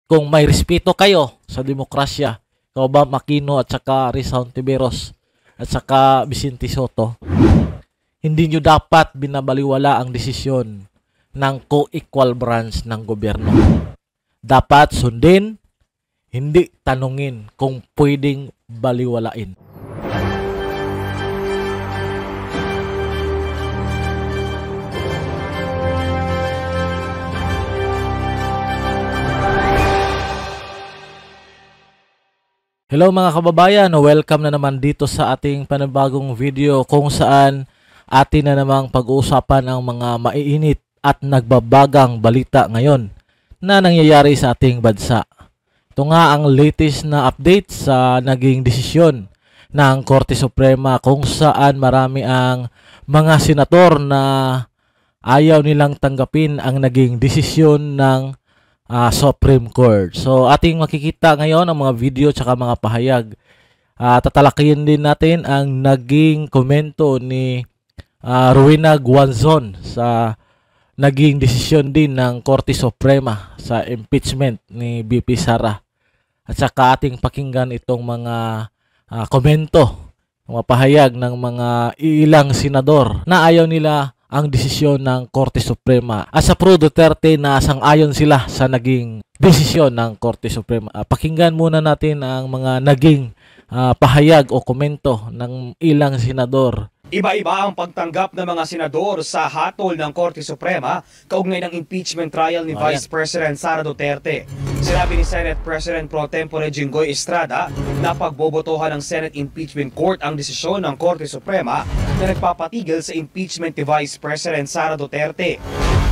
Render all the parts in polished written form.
kung may respeto kayo sa demokrasya, ikaw ba Aquino at saka Risa Hontiveros at saka Vicente Soto, hindi nyo dapat binabaliwala ang desisyon ng co-equal branch ng gobyerno. Dapat sundin, hindi tanungin kung pwedeng baliwalain. Hello mga kababayan, welcome na naman dito sa ating panibagong video kung saan atin na namang pag-uusapan ang mga maiinit at nagbabagang balita ngayon na nangyayari sa ating bansa. Ito nga ang latest na update sa naging desisyon ng Korte Suprema kung saan marami ang mga senador na ayaw nilang tanggapin ang naging desisyon ng Supreme Court. So ating makikita ngayon ang mga video tsaka mga pahayag. Tatalakihin din natin ang naging komento ni Rowena Guanzon sa naging desisyon din ng Korte Suprema sa impeachment ni BP Sara. At saka ating pakinggan itong mga komento, mga pahayag ng mga ilang senador na ayaw nila ang desisyon ng Korte Suprema. As a pro Duterte na sang-ayon sila sa naging desisyon ng Korte Suprema. Pakinggan muna natin ang mga naging pahayag o komento ng ilang senador. Iba-iba ang pagtanggap ng mga senador sa hatol ng Korte Suprema kaugnay ng impeachment trial ni Vice President Sara Duterte. Sinabi ni Senate President Pro Tempore Jinggoy Estrada na pagbobotohan ng Senate Impeachment Court ang desisyon ng Korte Suprema na nagpapatigil sa impeachment ni Vice President Sara Duterte.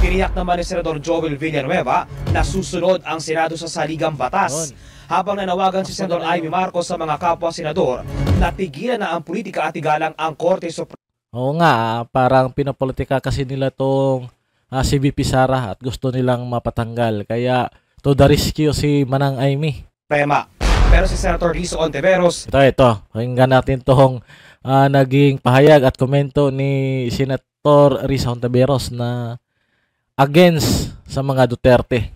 Tiniyak naman ni Senador Joel Villanueva na susunod ang Senado sa saligang batas. Habang nanawagan si Senador Amy Marcos sa mga kapwa-senador na tigilan na ang politika at igalang ang Korte Suprema. Oo nga, parang pinapolitika kasi nila tong si VP Sara at gusto nilang mapatanggal. Kaya to the rescue si Manang Amy. Pero si Senator Risa Hontiveros. Ito. Pakinggan natin tong naging pahayag at komento ni Senator Risa Hontiveros na against sa mga Duterte.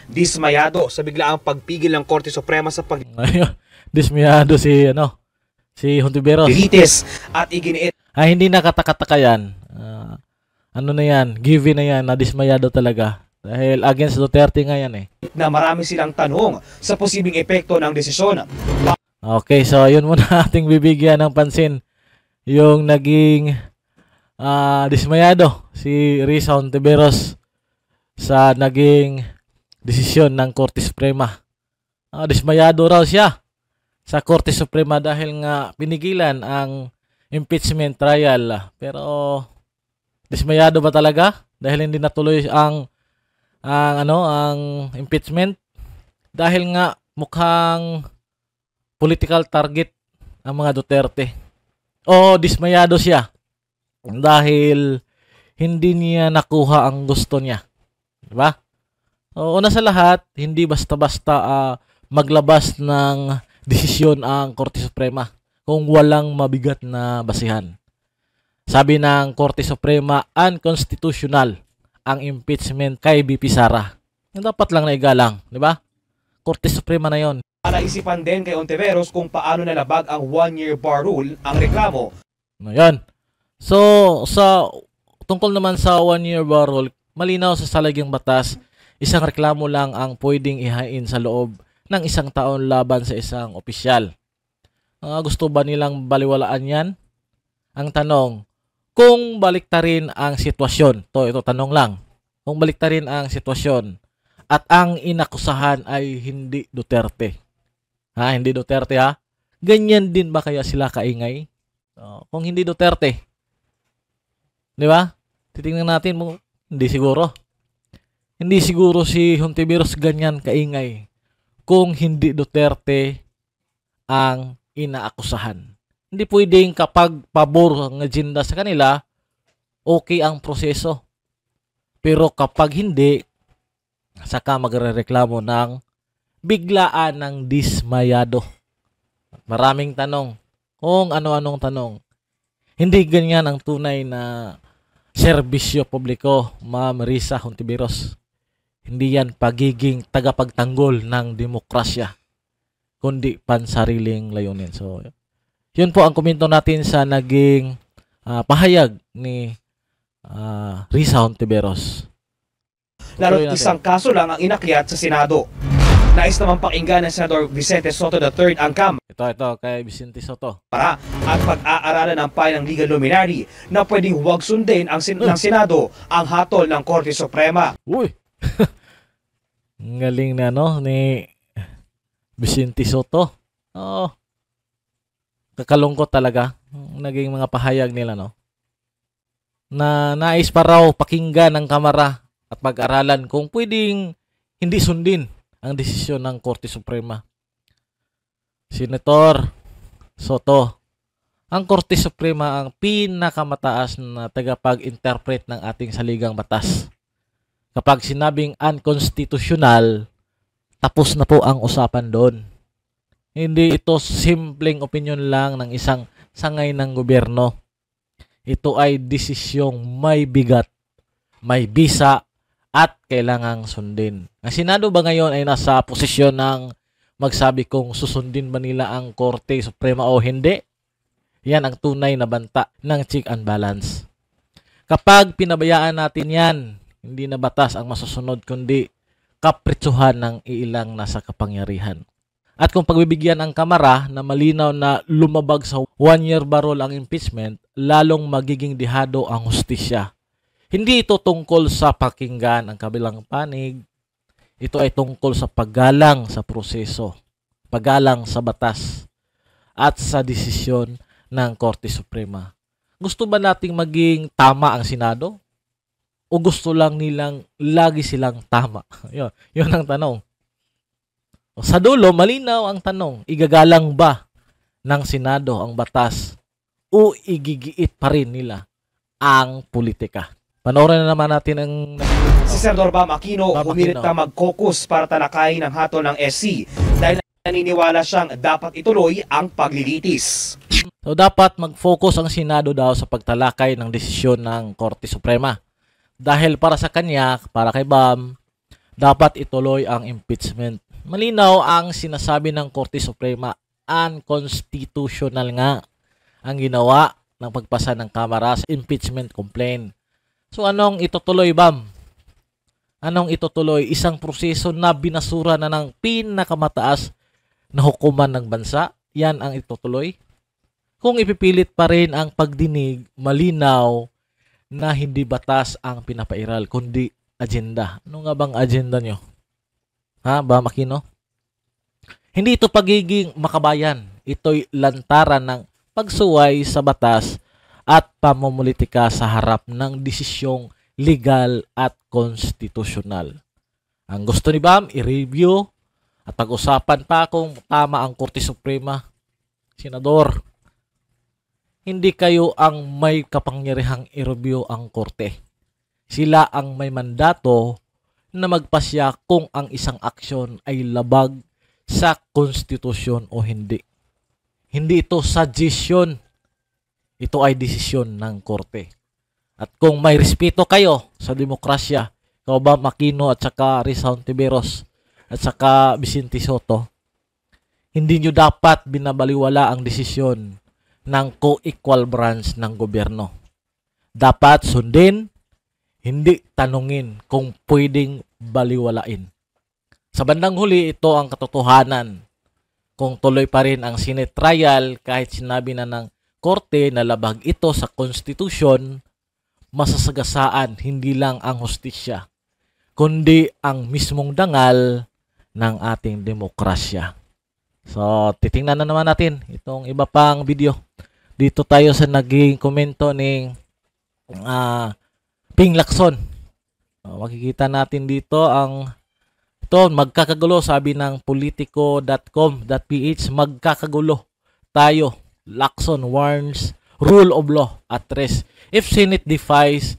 Dismayado sa biglaang pagpigil ng Korte Suprema sa dismayado si Hontiveros. Delitis at iginiit. Hindi nakatakataka yan. Ano na yan, given na yan, na dismayado talaga. Dahil against Duterte nga yan Na marami silang tanong sa posibleng epekto ng desisyon. Okay, so yun muna ating bibigyan ng pansin. Yung naging dismayado si Risa Hontiveros sa naging desisyon ng Korte Suprema. Dismayado raw siya sa Korte Suprema dahil nga pinigilan ang impeachment trial. Pero dismayado ba talaga dahil hindi natuloy ang impeachment? Dahil nga mukhang political target ang mga Duterte. O dismayado siya dahil hindi niya nakuha ang gusto niya. Diba? Una sa lahat, hindi basta-basta maglabas ng desisyon ang Korte Suprema kung walang mabigat na basihan. Sabi ng Korte Suprema, unconstitutional ang impeachment kay BP Sara. Dapat lang na igalang, di ba? Korte Suprema na yon. Naisipan din kay Hontiveros kung paano nalabag ang one-year bar rule ang reklamo. Yan. So, tungkol naman sa one-year bar rule, malinaw sa salagyang batas, isang reklamo lang ang pwedeng ihain sa loob ng isang taon laban sa isang opisyal. Gusto ba nilang baliwalaan yan? Ang tanong, kung baliktarin ang sitwasyon, ito tanong lang, kung baliktarin ang sitwasyon at ang inakusahan ay hindi Duterte. Hindi Duterte ganyan din ba kaya sila kaingay? Kung hindi Duterte, di ba? Titingnan natin mo, hindi siguro. Hindi siguro si Hontiveros ganyan kaingay kung hindi Duterte ang inaakusahan. Hindi pwedeng kapag pabor ang agenda sa kanila, okay ang proseso. Pero kapag hindi, saka magrereklamo ng biglaan ng dismayado. Maraming tanong. Kung ano-anong tanong. Hindi ganyan ang tunay na serbisyo publiko, Ma'am Risa Hontiveros. Hindi yan pagiging tagapagtanggol ng demokrasya, kundi pansariling layunin. So, yun po ang komento natin sa naging pahayag ni Risa Hontiveros. Lalo't isang kaso lang ang inakyat sa Senado. Nais naman pakinggan ng Senador Vicente Soto III ang Ito kay Vicente Soto. Kamara at pag-aaralan ng payo ng legal luminary na pwedeng huwag sundin ng Senado ang hatol ng Korte Suprema. Uy! Galing na ni Vicente Soto. Oo. Kakalungkot talaga naging mga pahayag nila, no? Na nais pa raw pakinggan ng Kamara at pag-aralan kung pwedeng hindi sundin ang desisyon ng Korte Suprema. Senator Soto, ang Korte Suprema ang pinakamataas na tagapag-interpret ng ating saligang batas. Kapag sinabing unconstitutional, tapos na po ang usapan doon. Hindi ito simpleng opinion lang ng isang sangay ng gobyerno. Ito ay desisyong may bigat, may bisa, at kailangang sundin. Ang Senado ba ngayon ay nasa posisyon ng magsabi kung susundin ba nila ang Korte Suprema o hindi? Yan ang tunay na banta ng check and balance. Kapag pinabayaan natin yan, hindi na batas ang masusunod kundi kapritsuhan ng iilang nasa kapangyarihan. At kung pagbibigyan ang Kamara na malinaw na lumabag sa 1-year barrel ang impeachment, lalong magiging dihado ang hustisya. Hindi ito tungkol sa pakinggan ang kabilang panig. Ito ay tungkol sa paggalang sa proseso, paggalang sa batas, at sa desisyon ng Korte Suprema. Gusto ba nating maging tama ang Senado? O gusto lang nilang lagi silang tama? Yun ang tanong. Sa dulo, malinaw ang tanong, igagalang ba ng Senado ang batas o igigiit pa rin nila ang politika? Panoorin na naman natin ang... Si Senador Bam Aquino humirit na mag-caucus para talakayin ang hatol ng SC dahil naniniwala siyang dapat ituloy ang paglilitis. So dapat mag-focus ang Senado daw sa pagtalakay ng desisyon ng Korte Suprema. Dahil para sa kanya, para kay Bam, dapat ituloy ang impeachment. Malinaw ang sinasabi ng Korte Suprema, unconstitutional nga ang ginawa ng pagpasa ng Kamara sa impeachment complaint. So anong itutuloy, Bam? Anong itutuloy? Isang proseso na binasura na ng pinakamataas na hukuman ng bansa? Yan ang itutuloy? Kung ipipilit pa rin ang pagdinig, malinaw na hindi batas ang pinapairal, kundi agenda. Ano nga bang agenda nyo? Ha, Bam Aquino? Hindi ito pagiging makabayan. Ito'y lantaran ng pagsuway sa batas at pamumulitika sa harap ng desisyong legal at konstitusyonal. Ang gusto ni Bam, i-review at pag-usapan pa kung tama ang Korte Suprema. Senador, hindi kayo ang may kapangyarihang i-review ang Korte. Sila ang may mandato na magpasya kung ang isang aksyon ay labag sa konstitusyon o hindi. Hindi ito suggestion. Ito ay desisyon ng Korte. At kung may respeto kayo sa demokrasya, ikaw ba Aquino at saka Risa Hontiveros at saka Vicente Soto, hindi nyo dapat binabaliwala ang desisyon ng co-equal branch ng gobyerno. Dapat sundin, hindi tanungin kung pwedeng baliwalain. Sa bandang huli, ito ang katotohanan. Kung tuloy pa rin ang Senate trial kahit sinabi na ng Korte na labag ito sa konstitusyon, masasagasaan hindi lang ang hustisya, kundi ang mismong dangal ng ating demokrasya. So, titingnan na naman natin itong iba pang video. Dito tayo sa naging komento ni Ping Lacson. Makikita natin dito ang ito, magkakagulo, sabi ng politico.com.ph, magkakagulo tayo. Lacson warns rule of law at risk if Senate defies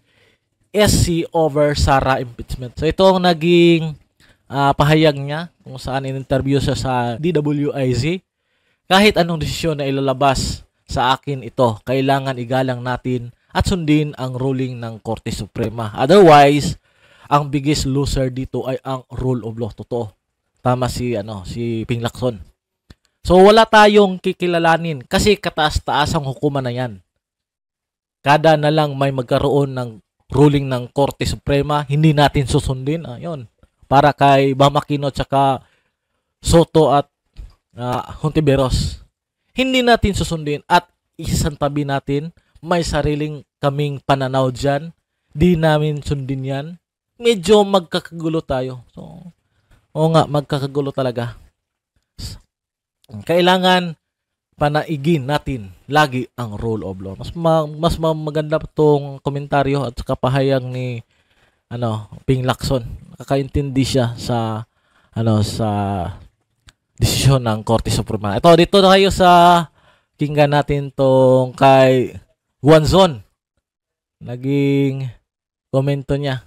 SC over Sara impeachment. So ito ang naging pahayag niya kung saan in-interview siya sa DWIZ. Kahit anong desisyon na ilalabas sa akin ito, kailangan igalang natin at sundin ang ruling ng Korte Suprema. Otherwise, ang biggest loser dito ay ang rule of law. Totoo. Tama si Ping Lacson. So wala tayong kikilalanin kasi kataas-taas ang hukuman na yan. Kada na lang may magkaroon ng ruling ng Korte Suprema, hindi natin susundin. Ayun. Para kay Bam Aquino tsaka Soto at Hontiveros. Hindi natin susundin at isasantabi natin. May sariling kaming pananaw dyan. Di namin sundin yan. Medyo magkakagulo tayo. So, oo nga, magkakagulo talaga. Kailangan panaigin natin lagi ang rule of law. Mas maganda tong komentaryo at kapahayag ni Ping Lacson. Nakakaintindi siya sa sa desisyon ng Korte Suprema. Ito, dito na kayo sa kinggan natin tong kay Guanzon. Naging komento niya.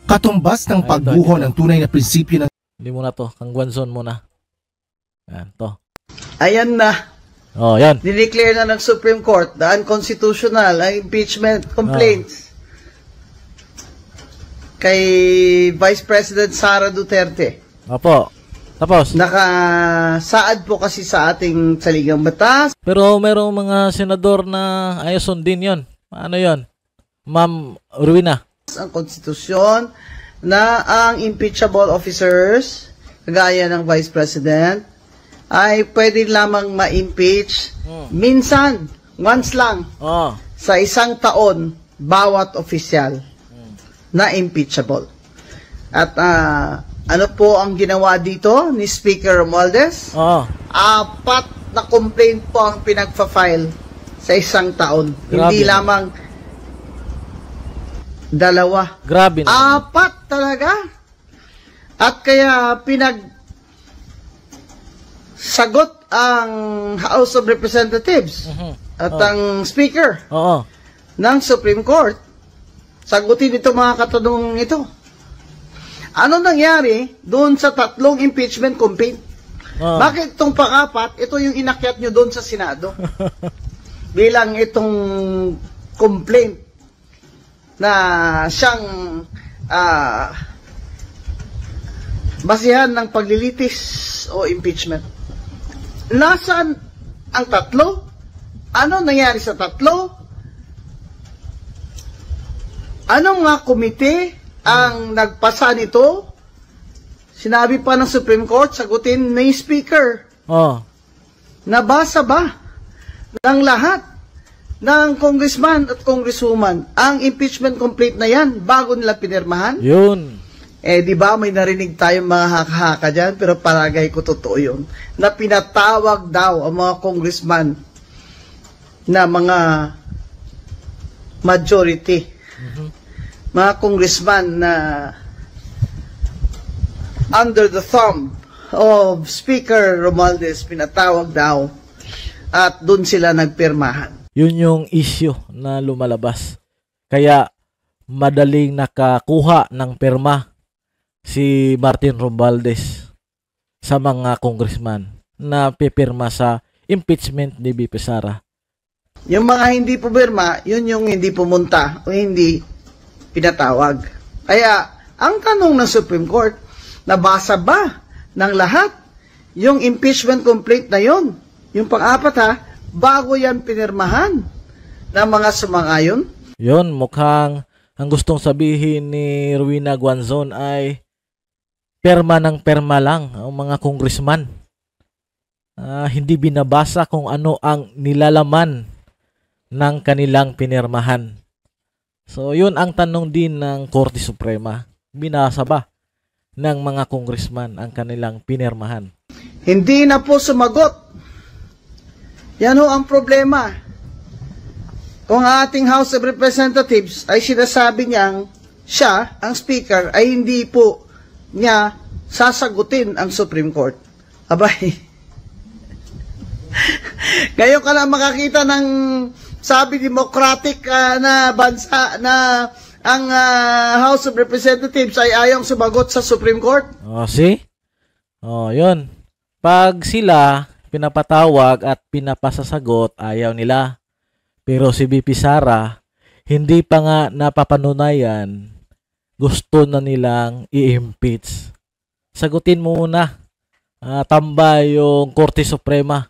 Katumbas ng pagbuho ng tunay na prinsipyo ng... Hindi muna to, kang Guanzon muna. Ayan, to. Ayan na. Oh, yan. Dineclare na ng Supreme Court na unconstitutional ang impeachment complaints kay Vice President Sara Duterte. Opo. Tapos? Nakasaad po kasi sa ating saligang batas. Pero merong mga senador na ayaw sundin yun. Ano yun? Ma'am Rowena. Ang konstitusyon na ang impeachable officers, kagaya ng Vice President, ay pwede lamang ma-impeach minsan, once lang, sa isang taon, bawat opisyal na impeachable. At ano po ang ginawa dito ni Speaker Romualdez? 4 na complaint po ang pinagpa-file sa isang taon. Grabe. Hindi lamang 2. Grabe na. 4 talaga. At kaya sagot ang House of Representatives at ang Speaker ng Supreme Court. Sagutin ito mga katanungan ito. Ano nangyari doon sa 3 impeachment complaint? Bakit itong pang-4, ito yung inakyat nyo doon sa Senado? Bilang itong complaint na siyang basihan ng paglilitis o impeachment. Nasaan ang 3? Ano nangyari sa 3? Anong nga komite ang nagpasa nito? Sinabi pa ng Supreme Court, sagutin ni Speaker. Nabasa ba ng lahat ng congressman at congresswoman ang impeachment complaint na yan bago nila pinirmahan? Yun. Di ba may narinig tayong mga haka-haka dyan, pero palagay ko totoo yun, na pinatawag daw ang mga congressman na mga majority. Mga congressman na under the thumb of Speaker Romualdez, pinatawag daw at dun sila nagpirmahan. Yun yung issue na lumalabas. Kaya madaling nakakuha ng pirma si Martin Romualdez sa mga congressman na pipirma sa impeachment ni VP Sara. Yung mga hindi pumirma, yun yung hindi pumunta o hindi pinatawag. Kaya, ang tanong ng Supreme Court, nabasa ba ng lahat yung impeachment complaint na yun? Yung pang-4 bago yan pinirmahan ng mga sumang-ayon? Yun, mukhang ang gustong sabihin ni Rowena Guanzon ay perma ng perma lang ang mga congressman. Hindi binabasa kung ano ang nilalaman ng kanilang pinirmahan. So, yun ang tanong din ng Korte Suprema. Binasa ba ng mga congressman ang kanilang pinirmahan? Hindi na po sumagot. Yan ho ang problema. Kung ating House of Representatives ay sinasabi niyang siya, ang Speaker, ay hindi po niya sasagutin ang Supreme Court. Abay, ngayon ka na makakita ng sabi democratic na bansa na ang House of Representatives ay ayong sumagot sa Supreme Court. See? Yun. Pag sila pinapatawag at pinapasasagot, ayaw nila. Pero si VP Sara, hindi pa nga napapanunayan gusto na nilang i-impeach. Sagutin mo muna, Tamba, yung Korte Suprema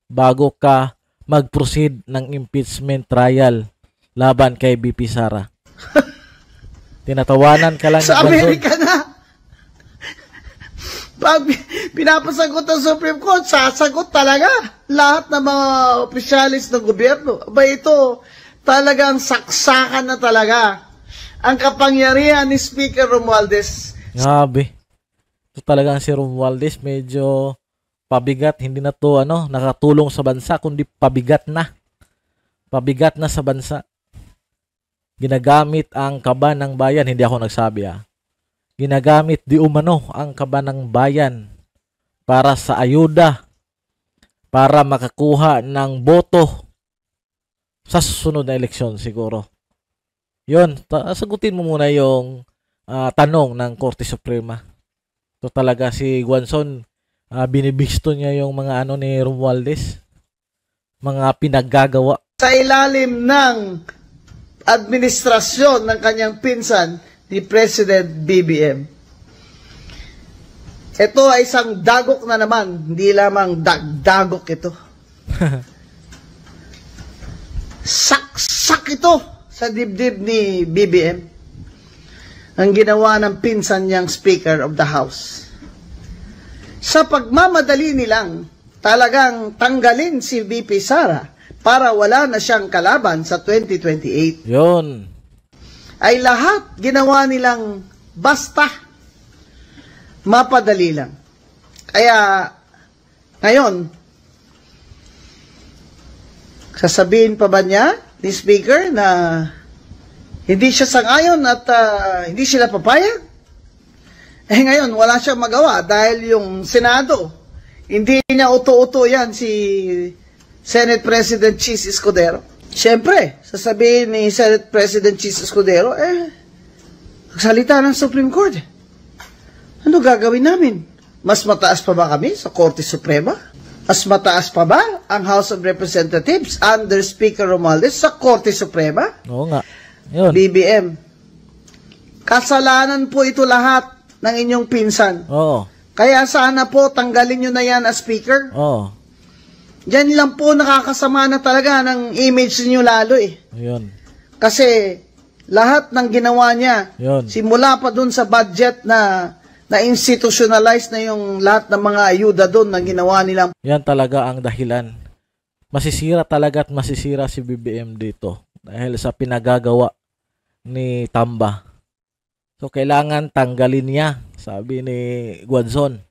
bago ka mag-proceed ng impeachment trial laban kay BP Sara. Tinatawanan ka lang sa Amerika na. Pag pinapasagot ng Supreme Court, sasagot talaga lahat ng mga opisyalis ng gobyerno. Aba, ito talagang saksakan na talaga ang kapangyarihan ni Speaker Romualdez. Grabe. Ito talagang si Romualdez medyo pabigat. Hindi na to nakatulong sa bansa, kundi pabigat na. Pabigat na sa bansa. Ginagamit ang kaba ng bayan. Hindi ako nagsabi Ginagamit di umano ang kaba ng bayan para sa ayuda, para makakuha ng boto sa susunod na eleksyon siguro. Yun, sagutin mo muna yung tanong ng Korte Suprema. Ito talaga si Guanzon, binibisto niya yung mga ni Romualdez, mga pinaggagawa. Sa ilalim ng administrasyon ng kanyang pinsan, ni President BBM. Ito ay isang dagok na naman, hindi lamang dagok ito. Saksak ito sa dibdib ni BBM ang ginawa ng pinsan niyang Speaker of the House. Sa pagmamadali nilang talagang tanggalin si VP Sara para wala na siyang kalaban sa 2028. Yun. Ay lahat ginawa nilang basta mapadali lang. Kaya ngayon, sasabihin pa ba niya ni Speaker na hindi siya sang-ayon at hindi sila papayag? Ngayon, wala siyang magawa dahil yung Senado, hindi niya uto-uto yan si Senate President Chis Escudero. Siyempre, sasabihin ni Senate President Chis Escudero, magsalita ng Supreme Court. Ano gagawin namin? Mas mataas pa ba kami sa Korte Suprema? Mas mataas pa ba ang House of Representatives under Speaker Romualdez sa Korte Suprema? Oo nga. Yun. BBM, kasalanan po ito lahat ng inyong pinsan. Oo. Kaya sana po tanggalin nyo na yan as Speaker. Oo. Diyan lang po nakakasama na talaga ng image niyo lalo Ayun. Kasi lahat ng ginawa niya, Yun. simula pa dun sa budget na institutionalize na yung lahat ng mga ayuda dun na ginawa nilang. Yan talaga ang dahilan. Masisira talaga at masisira si BBM dito dahil sa pinagagawa ni Tamba. So kailangan tanggalin niya, sabi ni Guanzon.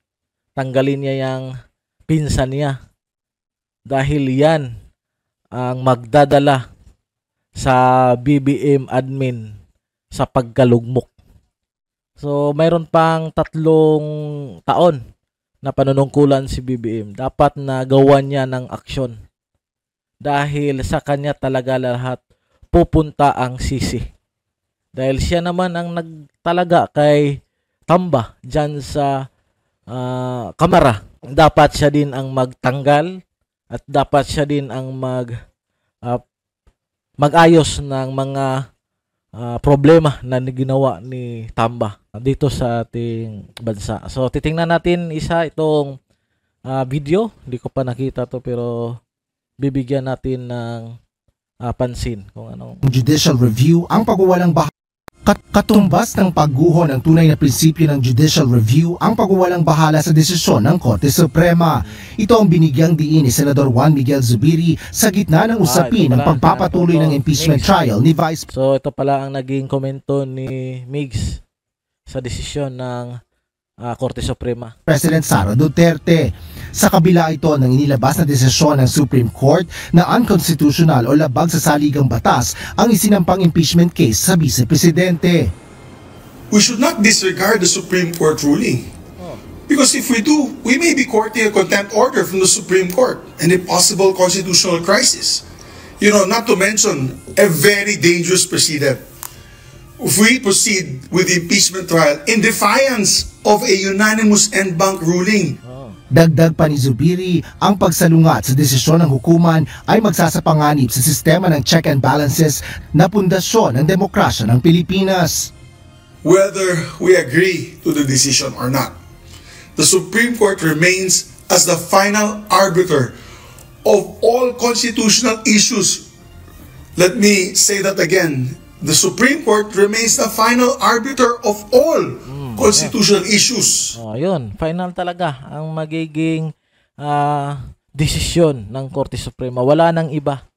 Tanggalin niya yung pinsan niya. Dahil yan ang magdadala sa BBM admin sa pagkalugmok. So, mayroon pang 3 taon na panunungkulan si BBM. Dapat na gawan niya ng aksyon. Dahil sa kanya talaga lahat pupunta ang sisi. Dahil siya naman ang nagtalaga kay Tamba dyan sa kamara. Dapat siya din ang magtanggal. At dapat siya din ang mag-ayos ng mga problema na ginawa ni Tamba dito sa ating bansa. So, titingnan natin itong video. Hindi ko pa nakita to pero bibigyan natin ng pansin kung anong judicial review ang pagwawalang katumbas ng pagguho ng tunay na prinsipyo ng judicial review ang pagwawalang bahala sa desisyon ng Korte Suprema. Ito ang binigyang diin ni Senador Juan Miguel Zubiri sa gitna ng usapin ng pagpapatuloy ng impeachment trial ni Vice. So ito pala ang naging komento ni Migs sa desisyon ng Korte Suprema. President Sara Duterte. Sa kabila ito ng inilabas na desisyon ng Supreme Court na unconstitutional o labag sa saligang batas ang isinampang impeachment case sa Vice-Presidente. We should not disregard the Supreme Court ruling. Because if we do, we may be courting a contempt order from the Supreme Court and a possible constitutional crisis. Not to mention a very dangerous precedent. If we proceed with the impeachment trial in defiance of a unanimous en banc ruling. Dagdag pa ni Zubiri, ang pagsalungat sa desisyon ng hukuman ay magsasapanganib sa sistema ng check and balances na pundasyon ng demokrasya ng Pilipinas. whether we agree to the decision or not. The Supreme Court remains as the final arbiter of all constitutional issues. Let me say that again. The Supreme Court remains the final arbiter of all constitutional issues. Oh, yun. Final talaga ang magiging desisyon ng Korte Suprema. Wala nang iba.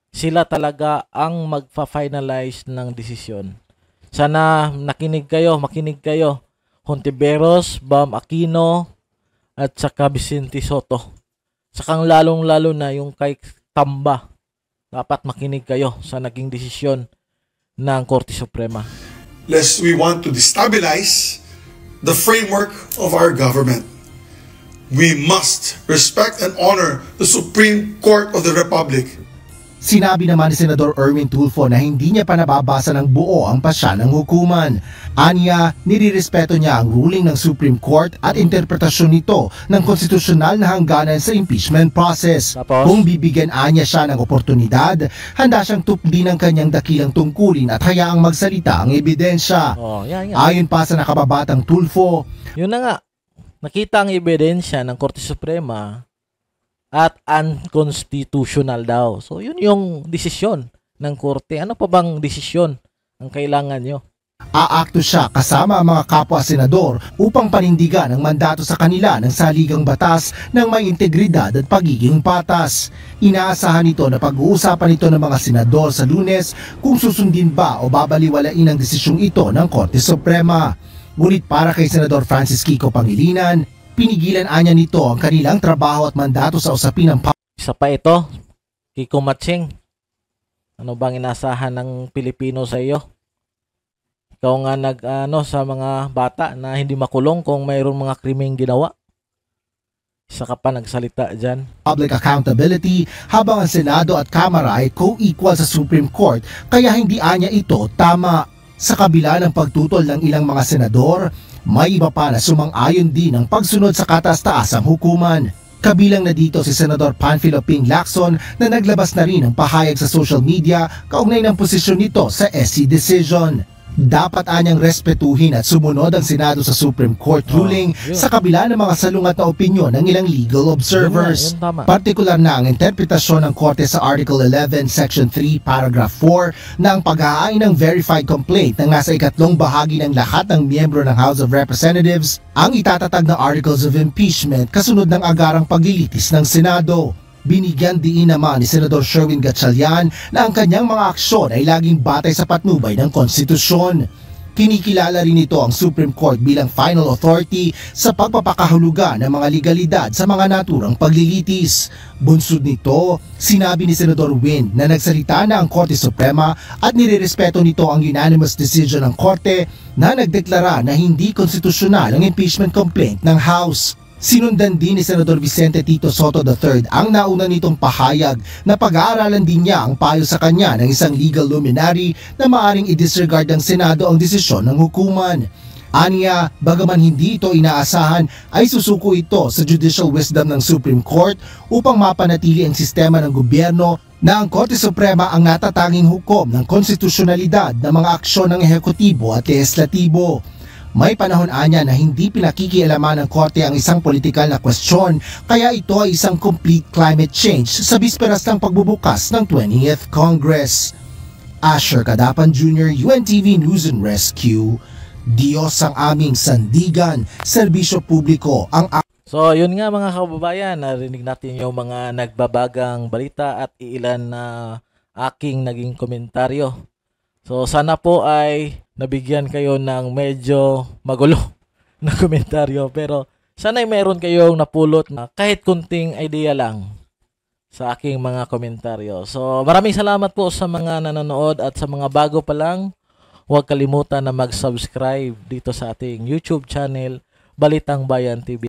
Sila talaga ang magfa-finalize ng desisyon. Sana makinig kayo. Hontiveros, Bam Aquino, at saka Vicente Soto. Sakang lalong-lalo na yung kay Tamba. Dapat makinig kayo sa naging desisyon ng Korte Suprema. Lest we want to destabilize the framework of our government, we must respect and honor the Supreme Court of the Republic. Sinabi naman ni Senador Erwin Tulfo na hindi niya pa nababasa ng buo ang pasya ng hukuman. Aniya, nirirespeto niya ang ruling ng Supreme Court at interpretasyon nito ng konstitusyonal na hangganan sa impeachment process. Tapos, kung bibigyan anya siya ng oportunidad, handa siyang tuklin ang kanyang dakilang tungkulin at hayaang magsalita ang ebidensya. yan. Ayon pa sa nakababatang Tulfo, Yun na nga. Nakita ang ebidensya ng Korte Suprema at unconstitutional daw. So, yun yung desisyon ng Korte. Ano pa bang desisyon ang kailangan nyo? aakto siya kasama ang mga kapwa-senador upang panindigan ang mandato sa kanila ng saligang batas ng may integridad at pagiging patas. Inaasahan nito na pag-uusapan ito ng mga senador sa Lunes kung susundin ba o babaliwalain ang desisyong ito ng Korte Suprema. Ngunit para kay Senador Francis Kiko Pangilinan, pinigilan anya nito ang kanilang trabaho at mandato sa usapin ng Isa pa ito, Kiko Matching. Ano bang inaasahan ng Pilipino sa iyo? Ikaw nga sa mga bata na hindi makulong kung mayroong mga krimeng ginawa. Isa ka pa nagsalita dyan. Public accountability habang ang Senado at Kamara ay co-equal sa Supreme Court kaya hindi anya ito tama. Sa kabila ng pagtutol ng ilang mga senador, may iba pa na sumang-ayon din ang pagsunod sa kataas-taasang hukuman. Kabilang na dito si Senador Panfilo Ping Lacson na naglabas na rin ng pahayag sa social media kaugnay ng posisyon nito sa SC decision. Dapat anyang respetuhin at sumunod ang Senado sa Supreme Court ruling sa kabila ng mga salungat na opinyon ng ilang legal observers. Partikular na ang interpretasyon ng Korte sa Article 11, Section 3, Paragraph 4 na ang pag-aay ng verified complaint ng nasa ikatlong bahagi ng lahat ng miyembro ng House of Representatives ang itatatag na Articles of Impeachment kasunod ng agarang paglilitis ng Senado. Binigyan diin naman ni Senador Sherwin Gatchalian na ang kanyang mga aksyon ay laging batay sa patnubay ng konstitusyon. Kinikilala rin ito ang Supreme Court bilang final authority sa pagpapakahulugan ng mga legalidad sa mga naturang paglilitis. Bunsod nito, sinabi ni Senador Win na nagsalita na ang Korte Suprema at nirerespeto nito ang unanimous decision ng Korte na nagdeklara na hindi konstitusyonal ang impeachment complaint ng House. Sinundan din ni Senador Vicente Tito Soto III ang nauna nitong pahayag na pag-aaralan din niya ang payo sa kanya ng isang legal luminary na maaring i-disregard ng Senado ang desisyon ng hukuman. Aniya, bagaman hindi ito inaasahan, ay susuko ito sa judicial wisdom ng Supreme Court upang mapanatili ang sistema ng gobyerno na ang Korte Suprema ang natatanging hukom ng konstitusyonalidad ng mga aksyon ng ehekutibo at lehislatibo. May panahon anya na hindi pinakikialaman ng Korte ang isang politikal na kwestiyon kaya ito ay isang complete climate change sa bisperas ng pagbubukas ng 20th Congress. Asher Kadapan Jr., UNTV News and Rescue. Diyos ang aming sandigan, serbisyo publiko ang So, yun nga mga kababayan, narinig natin yung mga nagbabagang balita at ilan na aking naging komentaryo. So, sana po ay nabigyan kayo ng medyo magulo na komentaryo. Pero, sana ay meron kayong napulot na kahit kunting idea lang sa aking mga komentaryo. So, maraming salamat po sa mga nanonood at sa mga bago pa lang. Huwag kalimutan na mag-subscribe dito sa ating YouTube channel, Balitang Bayan TV.